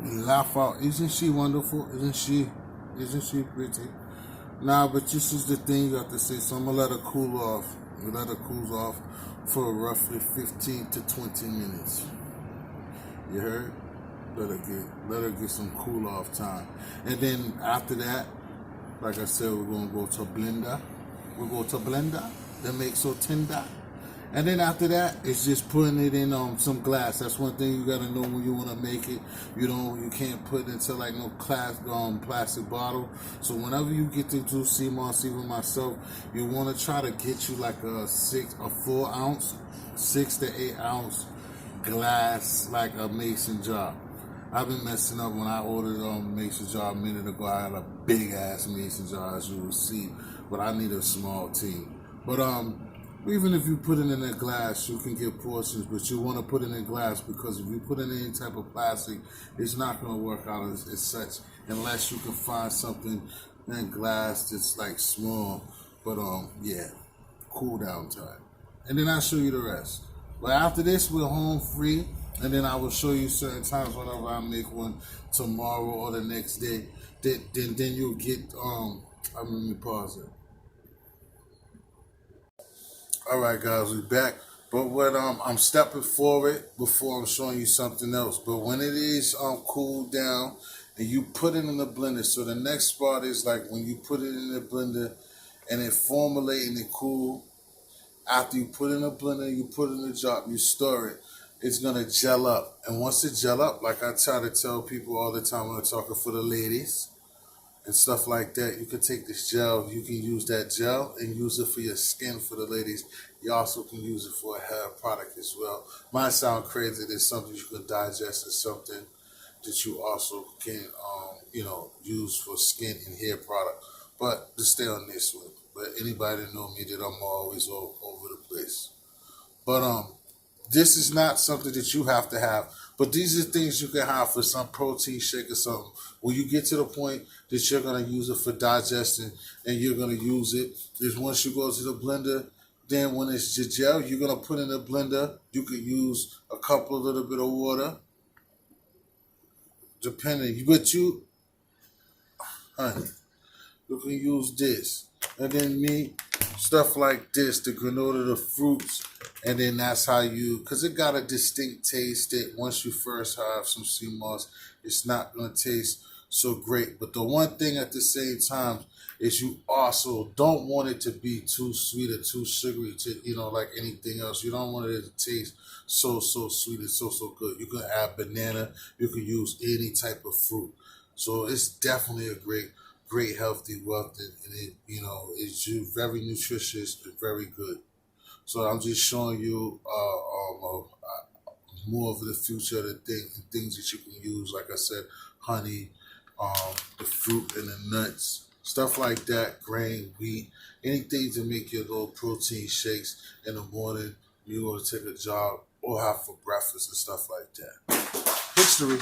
laugh out. Isn't she wonderful? Isn't she pretty? Nah, but this is the thing you have to say. So I'm gonna let her cool off. Let her cool off for roughly 15 to 20 minutes. You heard? Let her get some cool off time. And then after that, like I said, we're gonna go to blender. We'll go to blender that makes so tender. And then after that, it's just putting it in some glass. That's one thing you gotta know when you wanna make it. You can't put it into like no plastic bottle. So whenever you get to do SeaMoss, even myself, you wanna try to get you like a 4 ounce, 6 to 8 ounce glass, like a mason jar. I've been messing up when I ordered mason jar a minute ago. I had a big ass mason jar, as you will see, but I need a small team. But even if you put it in a glass, you can get portions, but you want to put it in glass because if you put it in any type of plastic, it's not going to work out as such unless you can find something in glass that's like small. But yeah, cool down time. And then I'll show you the rest. But after this, we're home free, and then I will show you certain times whenever I make one tomorrow or the next day. Then you'll get let me pause it. All right, guys, we back. But what I'm stepping forward before I'm showing you something else. But when it is cooled down and you put it in the blender, so the next part is like when you put it in the blender and it formulate and it cool. After you put it in the blender, you put it in the jar, you stir it. It's gonna gel up, and once it gel up, like I try to tell people all the time when I'm talking for the ladies and stuff like that, you can take this gel, you can use that gel and use it for your skin for the ladies. You also can use it for a hair product as well. Might sound crazy, there's something you can digest or something that you also can use for skin and hair product. But to stay on this one. But anybody that know me that I'm always all over the place. But this is not something that you have to have. But these are things you can have for some protein shake or something. When you get to the point that you're going to use it for digesting and you're going to use it, is once you go to the blender, then when it's your gel, you're going to put in the blender. You could use a little bit of water, depending. But honey, you can use this. And then stuff like this, the granola, the fruits, and then that's how because it got a distinct taste that once you first have some SeaMoss, it's not going to taste so great. But the one thing at the same time is you also don't want it to be too sweet or too sugary to, like anything else. You don't want it to taste so sweet and so good. You can add banana, you can use any type of fruit. So it's definitely a great healthy wealth, and it it's very nutritious and very good. So I'm just showing you more of the future of the things that you can use. Like I said, honey, the fruit and the nuts, stuff like that, grain, wheat, anything to make your little protein shakes in the morning. You want to take a jog or have for breakfast and stuff like that. History.